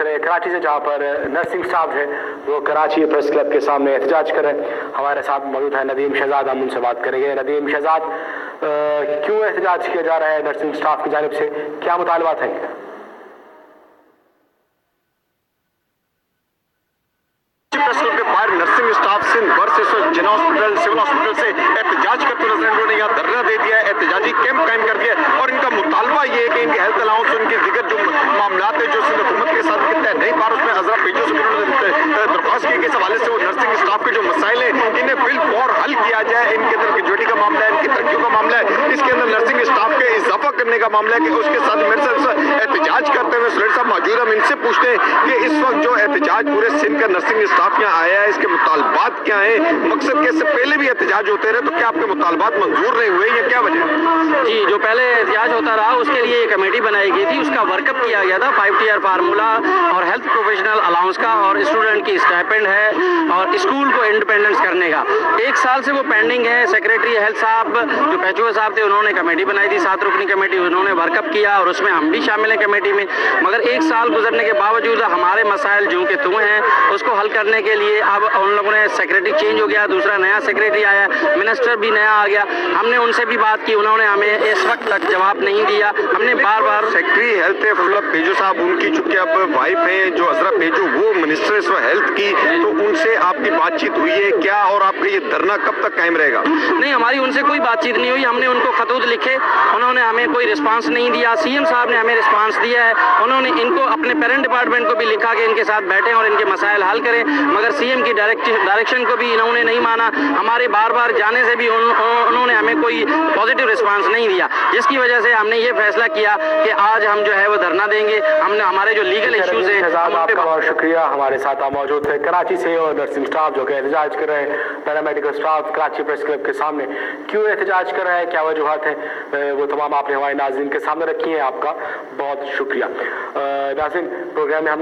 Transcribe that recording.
करें कराची से, जहां पर नर्सिंग स्टाफ है वो कराची प्रेस क्लब के सामने एहतजाज करें। हमारे साथ मौजूद है नदीम शहजाद, हम उनसे बात करेंगे। नदीम शहजाद, क्यों एहतजाज किया जा रहा है नर्सिंग स्टाफ की जानिब से, क्या मुतालबात हैं? प्रेस क्लब के बाहर नर्सिंग स्टाफ सिंध वर्सेस जिना हॉस्पिटल सिविल हॉस्पिटल से एहतजाज करते नजर, इन्होंने यहाँ धरना दे दिया है, एहतजाजी कैंप कायम कर दिया और इनका मुतालबा ये है कि इनके हेल्थ अलाउंस, उनके दिगर जो मामला है जो सिंध हुकूमत के साथ तय नहीं पा रहे, उसमें अजरा पेजों से उन्होंने दरख्वास्त की कि इस हवाले से वो नर्सिंग स्टाफ के जो मसाइल हैं इन्हें बिल फौर हल किया जाए। इनके अंदर ग्रेजुएटी का मामला है, इनकी तरक्कियों का मामला है, इसके अंदर नर्सिंग स्टाफ के इजाफा करने का मामला है कि उसके साथ मेरे साथ एहतजाज करते हुए सुलेट साहब मौजूद, हम इनसे पूछते हैं कि इस वक्त जो एहतजाज पूरे सिंध का नर्सिंग स्टाफ यहाँ आया है, इसके मुतालबात क्या है, मकसद के इससे पहले भी एहतजाज होते रहे, तो क्या आपके मुतालबात मंजूर नहीं हुए या क्या वजह? जी, जो पहले एहतजाज होता रहा उसके लिए एक कमेटी बनाई गई थी, उसका वर्कअप किया गया था 5 टीयर फार्मूला और हेल्थ प्रोफेशनल अलाउंस का और स्टूडेंट की स्टाइपेंड है और स्कूल को इंडिपेंडेंस करने का। 1 साल से वो पेंडिंग है। सेक्रेटरी हेल्थ साहब जो पैचुआ साहब थे उन्होंने कमेटी बनाई थी, 7 रुकनी कमेटी, उन्होंने वर्कअप किया और उसमें हम भी शामिल हैं कमेटी में। मगर 1 साल गुजरने के बावजूद हमारे मसाइल जो के तुम हैं उसको हल करने के लिए अब उन लोगों ने सेक्रेटरी चेंज हो गया, दूसरा नया सेक्रेटरी आया, मिनिस्टर भी नया आ गया। हमने उनसे भी बात की, उन्होंने हमें इस वक्त तक जवाब नहीं दिया। हमने बार बार सेक्रेटरी हेल्थ है फजला पेजो साहब, उनकी चूंकि अब वाइफ है जो अजरा पेजो, वो मिनिस्टर इस हेल्थ की, तो उनसे आपकी बातचीत हुई है क्या और आपका ये धरना कब तक कायम रहेगा? नहीं, हमारी उनसे कोई बातचीत नहीं हुई। हमने उनको खतूत लिखे, उन्होंने हमें कोई रिस्पांस नहीं दिया। सीएम साहब ने हमें रिस्पांस दिया है, उन्होंने इनको अपने पेरेंट डिपार्टमेंट को भी लिखा कि इनके साथ बैठें और इनके मसाइल हल करें, मगर सीएम की डायरेक्शन को भी इन्होंने नहीं माना। हमारे बार बार जाने से भी उन्होंने हमें कोई पॉजिटिव रिस्पांस नहीं दिया, जिसकी वजह से हमने ये फैसला किया कि आज हम जो है वो धरना देंगे। हमने हमारे जो लीगल इश्यूज हैं। आपका बहुत शुक्रिया। हमारे साथ आप मौजूद थे कराची से और नर्सिंग स्टाफ जो कि एहतजाज कर रहे हैं, paramedical staff Karachi press club के सामने क्यों एहतजाज कर रहे हैं, क्या वजूहत है, वो तमाम आपने हमारे नाज़रीन के सामने रखी हैं। आपका बहुत शुक्रिया। नाज़रीन, प्रोग्राम में हम